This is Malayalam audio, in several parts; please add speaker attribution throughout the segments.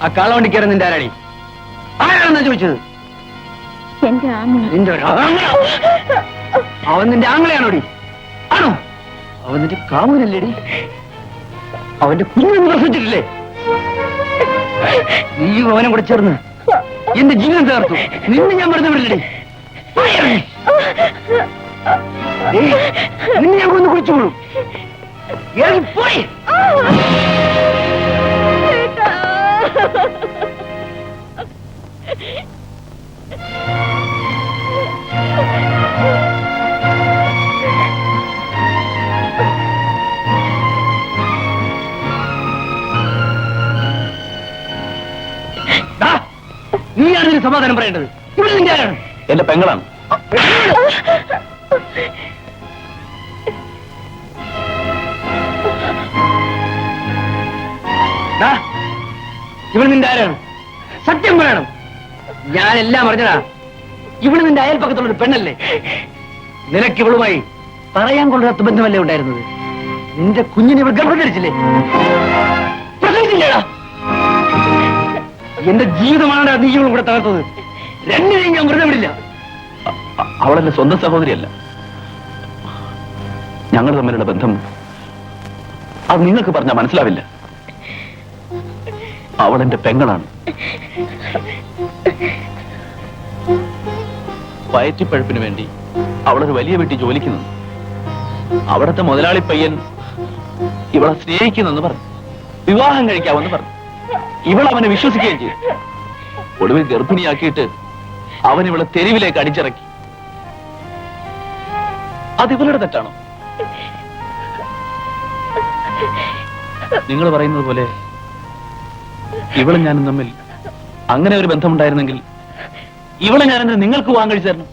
Speaker 1: ആ കാളവണ്ടിക്കാരൻ നിന്റെ ആരാടി? ആരാണെന്നാ ചോദിച്ചത്? അവൻ നിന്റെ ആങ്ങളെയാണോടി? ആണോ? അവൻ നിന്റെ കാമുകനല്ലേടി? അവന്റെ കുഞ്ഞൊന്നും പ്രസവിച്ചിട്ടില്ലേ? നീ അവനും കൂടെ ചേർന്ന് എന്റെ ജീവൻ തകർത്തു. നിന്നെ ഞാൻ മറന്നു വിടില്ലേ? നിന്നെ ഞാൻ കൊന്ന് കുളിച്ചോളൂ. പോയി നീയാണ് ഇതിന് സമാധാനം പറയേണ്ടത്. ഇവിടെ നിന്റെ ആരാണ്?
Speaker 2: എന്റെ പെങ്ങളാണ്.
Speaker 1: ഇവിടെ നിന്റെ ആരാണ്? സത്യം പറയണം. ഞാനെല്ലാം അറിഞ്ഞടാ. ഇവിടെ നിന്റെ അയൽപ്പക്കത്തുള്ളൊരു പെണ്ണല്ലേ? നിനക്ക് ഇവളുമായി പറയാൻ കൊള്ളാത്ത ബന്ധമല്ലേ ഉണ്ടായിരുന്നത്? നിന്റെ കുഞ്ഞിനെ ഇവൾ ഗർഭം ധരിച്ചില്ലേ? പ്രസവിച്ചില്ലേടാ? എന്റെ ജീവിതമാണ് നീ ഇവളും കൂടെ തകർത്തത്. രണ്ടിനെയും ഞാൻ വെറുതെ വിടില്ല.
Speaker 2: അവളെന്റെ സ്വന്തം സഹോദരിയല്ല. ഞങ്ങൾ തമ്മിലുള്ള ബന്ധം അത് നിങ്ങൾക്ക് പറഞ്ഞാൽ മനസ്സിലാവില്ല. അവളെന്റെ പെങ്ങളാണ്. വയറ്റിപ്പഴുപ്പിന് വേണ്ടി അവളൊരു വലിയ വീട്ടിൽ ജോലിക്ക് നിന്നു. അവിടുത്തെ മുതലാളി പയ്യൻ ഇവളെ സ്നേഹിക്കുന്നെന്ന് പറഞ്ഞു. വിവാഹം കഴിക്കാമെന്ന് പറഞ്ഞു. ഇവൾ അവനെ വിശ്വസിക്കുകയും ചെയ്തു. ഒടുവിൽ ഗർഭിണിയാക്കിയിട്ട് അവൻ ഇവളെ തെരുവിലേക്ക് അടിച്ചിറക്കി. അത് ഇവളുടെ തെറ്റാണോ? നിങ്ങൾ പറയുന്നത് പോലെ ഇവളും ഞാനും തമ്മിൽ അങ്ങനെ ഒരു ബന്ധമുണ്ടായിരുന്നെങ്കിൽ ഇവളെ ഞാനെന്തിന് നിങ്ങൾക്ക് വിവാഹം കഴിച്ചു തരണം?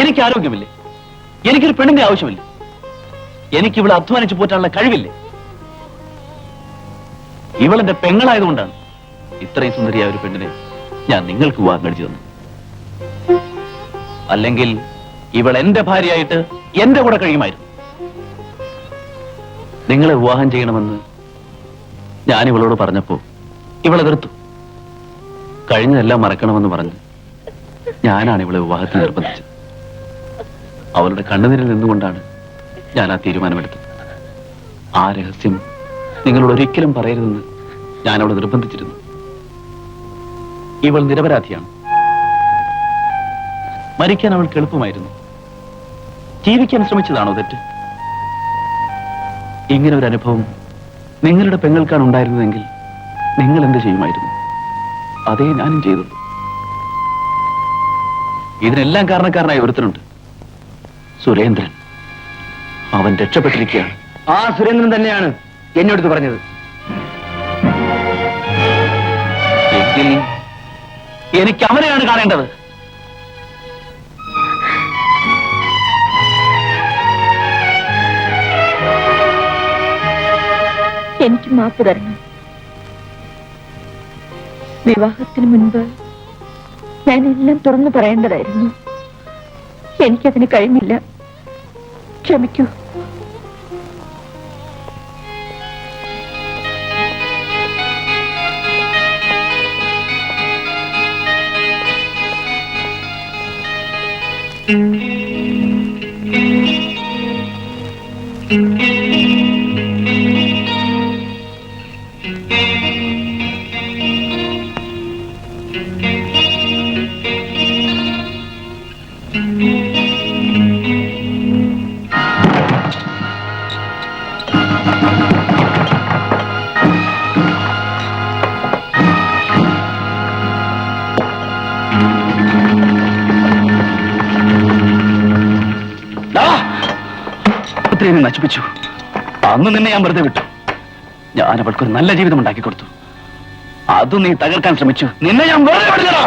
Speaker 2: എനിക്ക് ആരോഗ്യമില്ലേ? എനിക്കൊരു പെണ്ണിന്റെ ആവശ്യമില്ലേ? എനിക്ക് ഇവളെ അധ്വാനിച്ചു പോറ്റാനുള്ള കഴിവില്ലേ? ഇവളെന്റെ പെങ്ങളായതുകൊണ്ടാണ് ഇത്രയും സുന്ദരിയായ ഒരു പെണ്ണിനെ ഞാൻ നിങ്ങൾക്ക് വിവാഹം കഴിച്ചു തന്നു. അല്ലെങ്കിൽ ഇവൾ എന്റെ ഭാര്യയായിട്ട് എന്റെ കൂടെ കഴിയുമായിരുന്നു. നിങ്ങളെ വിവാഹം ചെയ്യണമെന്ന് ഞാൻ ഇവളോട് പറഞ്ഞപ്പോ ഇവളെ എതിർത്തു. കഴിഞ്ഞതെല്ലാം മറക്കണമെന്ന് പറഞ്ഞ് ഞാനാണ് ഇവളെ വിവാഹത്തിന് നിർബന്ധിച്ചത്. അവളുടെ കണ്ണുനീരിൽ നിന്നുകൊണ്ടാണ് ഞാൻ ആ തീരുമാനമെടുത്തത്. ആ രഹസ്യം നിങ്ങളോട് ഒരിക്കലും പറയരുതെന്ന് ഞാൻ അവളെ നിർബന്ധിച്ചിരുന്നു. ഇവൾ നിരപരാധിയാണ്. മരിക്കാൻ അവൾക്ക് എളുപ്പമായിരുന്നു. ജീവിക്കാൻ ശ്രമിച്ചതാണോ തെറ്റ്? ഇങ്ങനെ ഒരു അനുഭവം നിങ്ങളുടെ പെങ്ങൾക്കാണ് ഉണ്ടായിരുന്നതെങ്കിൽ നിങ്ങൾ എന്ത് ചെയ്യുമായിരുന്നു? അതേ ഞാനും ചെയ്തത്. ഇതിനെല്ലാം കാരണക്കാരനായ ഒരുത്തനുണ്ട്, സുരേന്ദ്രൻ. അവൻ രക്ഷപ്പെട്ടിരിക്കുകയാണ്.
Speaker 1: ആ സുരേന്ദ്രൻ തന്നെയാണ് എന്നോട് പറഞ്ഞത്.
Speaker 2: എങ്കിൽ എനിക്ക് അവനെയാണ് കാണേണ്ടത്.
Speaker 3: എനിക്ക് മാപ്പ് തരണം. വിവാഹത്തിന് മുൻപ് ഞാൻ എല്ലാം തുറന്നു പറയേണ്ടതായിരുന്നു. എനിക്കതിന് കഴിഞ്ഞില്ല. ക്ഷമിക്കൂ.
Speaker 2: നശിപ്പിച്ചു. അന്ന് നിന്നെ ഞാൻ വെറുതെ വിട്ടു. ഞാൻ അവൾക്കൊരു നല്ല ജീവിതം ഉണ്ടാക്കി കൊടുത്തു. അത് നീ തകർക്കാൻ ശ്രമിച്ചു. നിന്നെ ഞാൻ വെറുതെ വിടില്ലടാ.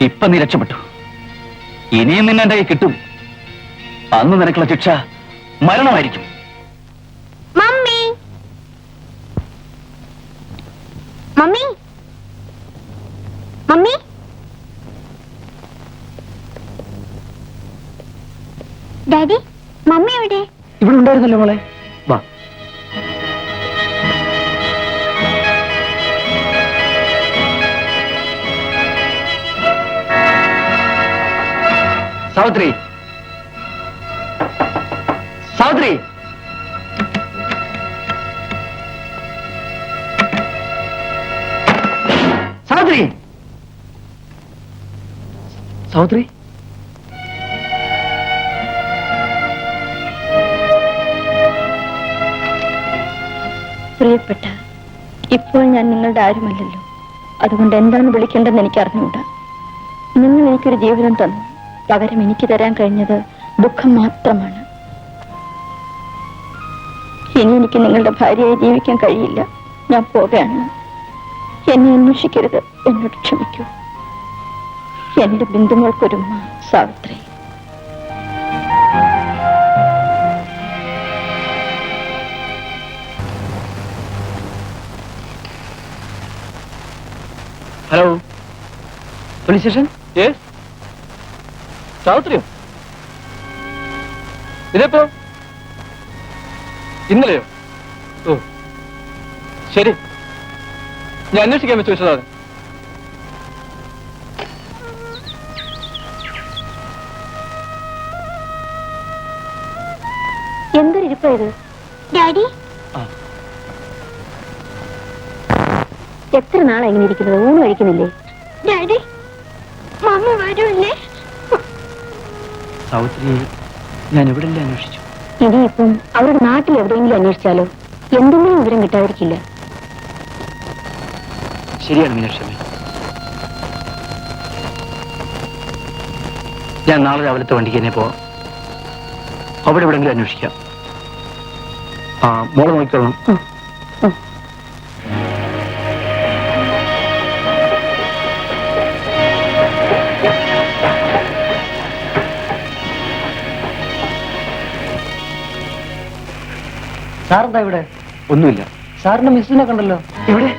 Speaker 2: ഇപ്പൊ നീ രക്ഷപ്പെട്ടു. ഇനിയും നിന്നെ എന്റെ കൈ കിട്ടും. അന്ന് നിനക്കുള്ള ശിക്ഷ മരണമായിരിക്കും.
Speaker 4: Mummy mummy mummy daddy, mummy എവിടെ?
Speaker 1: ഇവിടെ ഉണ്ടായിരുന്നല്ലോ മോളെ. വാ. സാവിത്രി, സാവിത്രി, സാവിത്രി, സാവിത്രി.
Speaker 3: പ്രിയപ്പെട്ട, ഇപ്പോൾ ഞാൻ നിങ്ങളുടെ ആരുമല്ലല്ലോ. അതുകൊണ്ട് എന്താണ് വിളിക്കേണ്ടതെന്ന് എനിക്ക് അറിഞ്ഞുകൂടാ. നിങ്ങൾ എനിക്കൊരു ജീവിതം തന്നു. പകരം എനിക്ക് തരാൻ കഴിഞ്ഞത് ദുഃഖം മാത്രമാണ്. ഇനി എനിക്ക് നിങ്ങളുടെ ഭാര്യയായി ജീവിക്കാൻ കഴിയില്ല. ഞാൻ പോവുകയാണ്. എന്നെ അന്വേഷിക്കരുത്. എന്നോട് ക്ഷമിക്കൂ. എന്റെ ബിന്ദുമോൾക്കൊരുമ്മ. സാവിത്രി.
Speaker 1: Hello, police station.
Speaker 2: സാവിത്രിയോ? ഇതെപ്പോ? ഇന്നലെയോ? ഓ ശരി, ഞാൻ അന്വേഷിക്കാൻ വെച്ച് വെച്ചതാണ്.
Speaker 3: എന്തൊരു ഇരിപ്പായത്?
Speaker 4: ഡാഡി,
Speaker 3: എത്ര നാളെ എങ്ങനെ ഇരിക്കുന്നത്? ഊണ് കഴിക്കുന്നില്ലേ?
Speaker 4: ഡാഡി, മമ്മി വരൂല്ലേ?
Speaker 1: സാവിത്രി, ഞാൻ എവിടെല്ലാം അന്വേഷിച്ചു.
Speaker 3: ഇനിയിപ്പം അവരുടെ നാട്ടിൽ എവിടെയെങ്കിലും അന്വേഷിച്ചാലോ? എന്തെങ്കിലും വിവരം കിട്ടാതിരിക്കില്ല.
Speaker 1: ശരിയാണ് മീനാക്ഷി. ഞാൻ നാളെ രാവിലത്തെ വണ്ടിക്ക് തന്നെ പോവാം. അവിടെ എവിടെയെങ്കിലും അന്വേഷിക്കാം. മോളെ നോക്കിക്കോളണം. സാറെന്താ ഇവിടെ? ഒന്നുമില്ല. സാറിന്റെ മിസ്സിനെ കണ്ടല്ലോ. എവിടെ?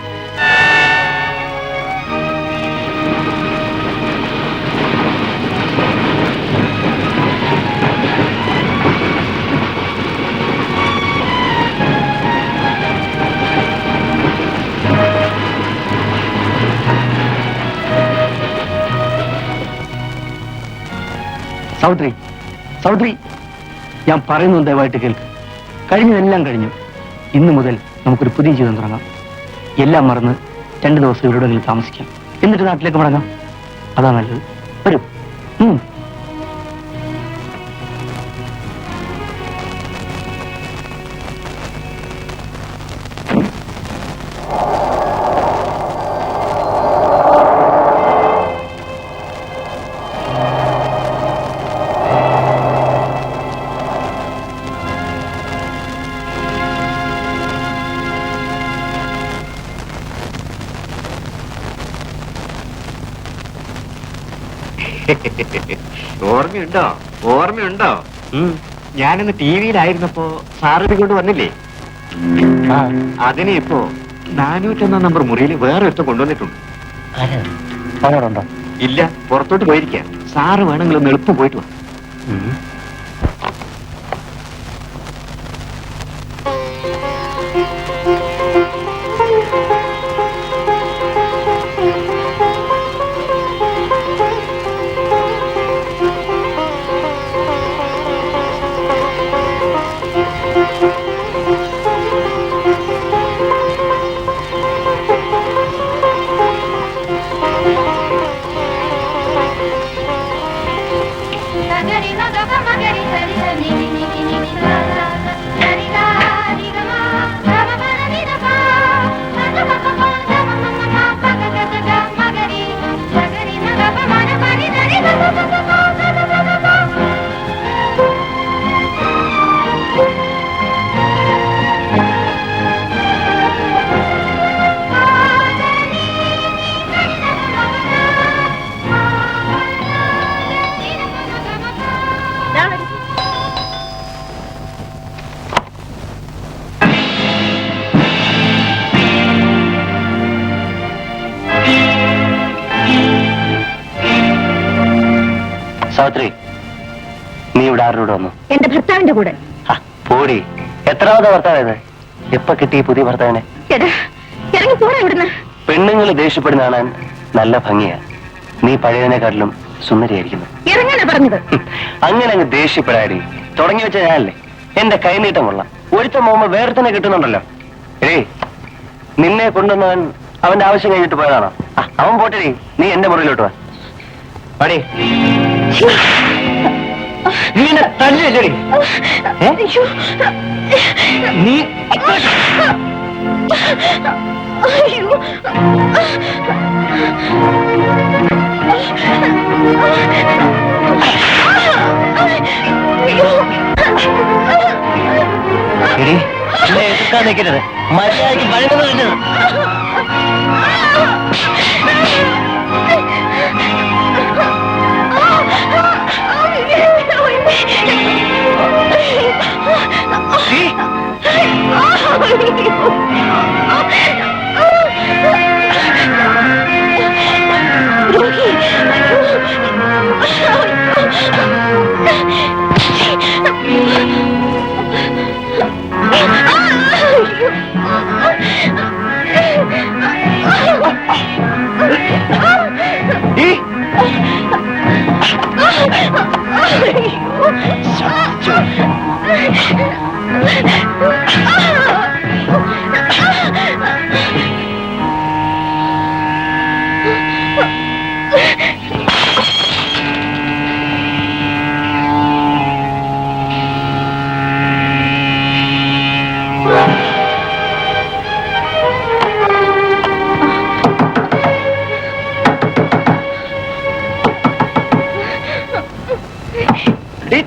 Speaker 1: സാവിത്രി, സാവിത്രി, ഞാൻ പറയുന്നത് ദയവായിട്ട് കേൾക്ക്. കഴിഞ്ഞതെല്ലാം കഴിഞ്ഞു. ഇന്നു മുതൽ നമുക്കൊരു പുതിയ ജീവിതം തുടങ്ങാം. എല്ലാം മറന്ന് 2 ദിവസം ഇവിടെയെങ്കിലും താമസിക്കാം. എന്നിട്ട് നാട്ടിലേക്ക് മടങ്ങാം. അതാ നല്ലത്. വരൂ.
Speaker 5: ഓർമ്മയുണ്ടോ? ഓർമ്മയുണ്ടോ? ഞാനിന്ന് ടി വിയിലായിരുന്നപ്പോ സാറിനെ കൊണ്ട് വന്നില്ലേ? അതിനെ ഇപ്പോ 401 നമ്പർ മുറിയിൽ വേറെ ഒരുത്തം കൊണ്ടുവന്നിട്ടുണ്ട്. ഇല്ല, പുറത്തോട്ട് പോയിരിക്ക. സാറ് വേണമെങ്കിൽ ഒന്ന് എളുപ്പം പോയിട്ട് വാ.
Speaker 4: Nagari nagama
Speaker 2: സാവിത്രി, നീ ഇവിടെ ആരോട് വന്നു?
Speaker 3: എന്റെ ഭർത്താവിന്റെ കൂടെ.
Speaker 2: പോടി, എത്രാമത്തെ ഭർത്താവേത്? എപ്പ കിട്ടി പുതിയ ഭർത്താവിനെ?
Speaker 3: എടാ, ഇറങ്ങി പോടാ ഇവിടുന്ന്.
Speaker 2: പെണ്ണുങ്ങൾ ദേഷ്യപ്പെടുന്ന കാണാൻ നല്ല ഭംഗിയാ. നീ പഴയതിനെക്കാട്ടിലും സുന്ദരിയായിരിക്കുന്നു.
Speaker 3: ഇറങ്ങാനാ പറഞ്ഞത്.
Speaker 2: അങ്ങനെ അങ്ങ് ദേഷ്യപ്പെടാടി. തുടങ്ങി വെച്ച ഞാനല്ലേ. എന്റെ കൈനീട്ടം കൊള്ളാം. ഒരുത്ത പോകുമ്പോ വേറെ തന്നെ കിട്ടുന്നുണ്ടല്ലോ. നിന്നെ കൊണ്ടുവന്നവൻ അവന്റെ ആവശ്യം കഴിഞ്ഞിട്ട് പോയതാണോ? അവൻ പോട്ടെടി, നീ എന്റെ മുറിയിലോട്ട് വാ. പാടി, നീ എന്നെ തല്ലിയല്ലേടി? നീ എടി, എന്നെ എതിർക്കാൻ നിൽക്കരുത്. മര്യാദയ്ക്ക് പഴയത് വേണ്ടത്.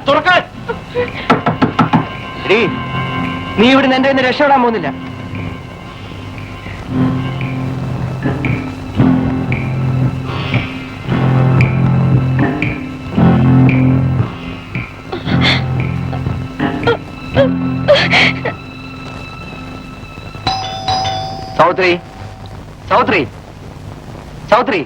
Speaker 2: തുറക്കാൻ. നീ ഇവിടുന്ന് എന്റെ ഇന്ന് രക്ഷപ്പെടാൻ പോകുന്നില്ല. സൗത്രി, സൗത്രി, സൗത്രി.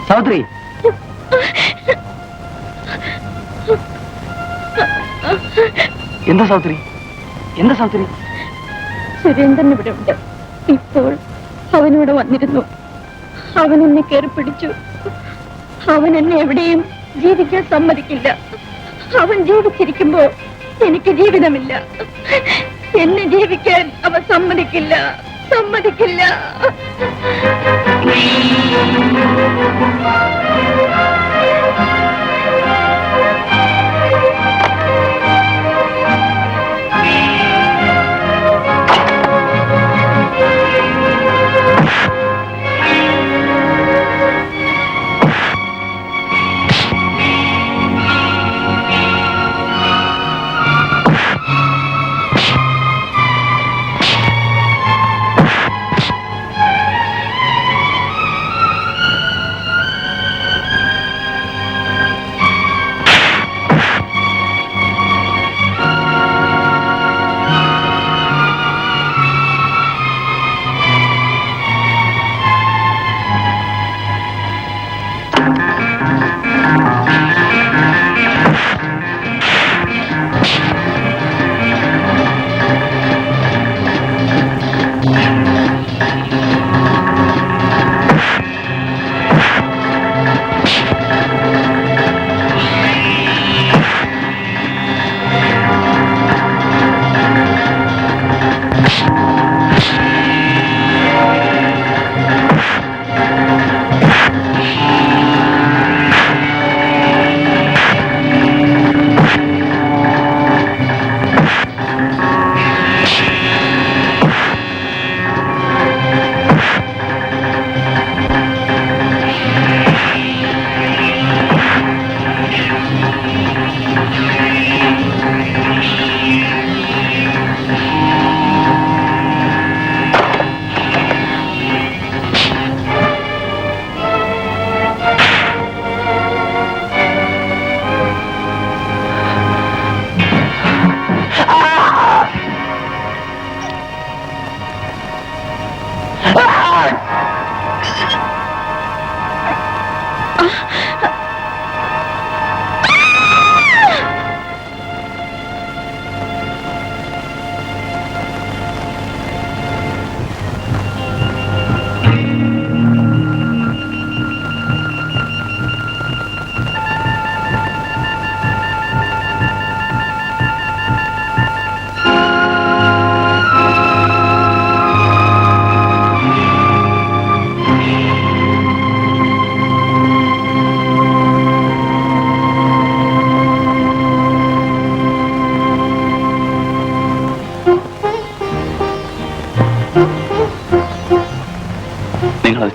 Speaker 2: സൗത്രി, എന്താ സൗത്രി? എന്താ സൗത്രി?
Speaker 3: സുരേന്ദ്രൻ ഇവിടെ ഉണ്ട്. ഇപ്പോൾ അവനോട് വന്നിരുന്നു. അവൻ എന്നെ കയറി പിടിച്ചു. അവൻ എന്നെ എവിടെയും ജീവിക്കാൻ സമ്മതിക്കില്ല. അവൻ ജീവിച്ചിരിക്കുമ്പോ എനിക്ക് ജീവിതമില്ല. എന്നെ ജീവിക്കാൻ അവൻ സമ്മതിക്കില്ല, സമ്മതിക്കില്ല.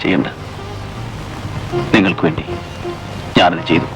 Speaker 2: ചെയ്യണ്ട. നിങ്ങൾക്ക് വേണ്ടി ഞാനത് ചെയ്തു.